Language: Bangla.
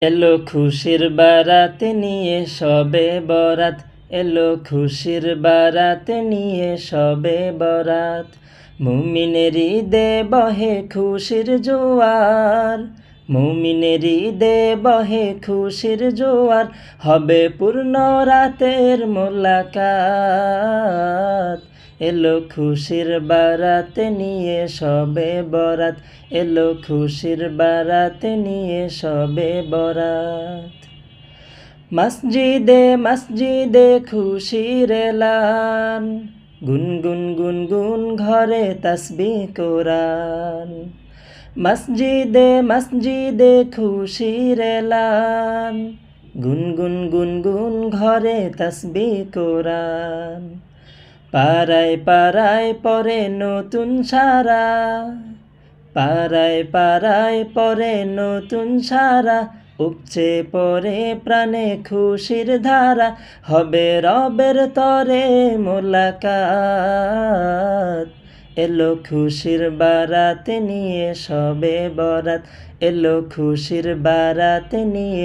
এলো খুশির বারাত নিয়ে সবে বরাত, এলো খুশির বারাত নিয়ে সবে বরাত। মুমিনের ঈদে বহে খুশির জোয়ার, মুমিনের ঈদে বহে খুশির জোয়ার। হবে পূর্ণ রাতের মোলাকাত, এলো খুশির বারাত নিয়ে সবে বরাত, এলো খুশির বারাত নিয়ে সবে বরাত। মসজিদে মসজিদে খুশির এলান, গুনগুন গুনগুন ঘরে তাসবিহ কোরআন। মসজিদে মসজিদে খুশির এলান, গুনগুন গুনগুন ঘরে তাসবিহ কোরআন। পাড়ায় পাড়ায় পরে নতুন সারা, পাড়ায় পাড়ায় পরে নতুন সারা। উপচে পড়ে প্রাণে খুশির ধারা, হবে রবের তরে মোলাকাত। এলো খুশির বারাত নিয়ে সবে বরাত, এলো খুশির বারাত নিয়ে।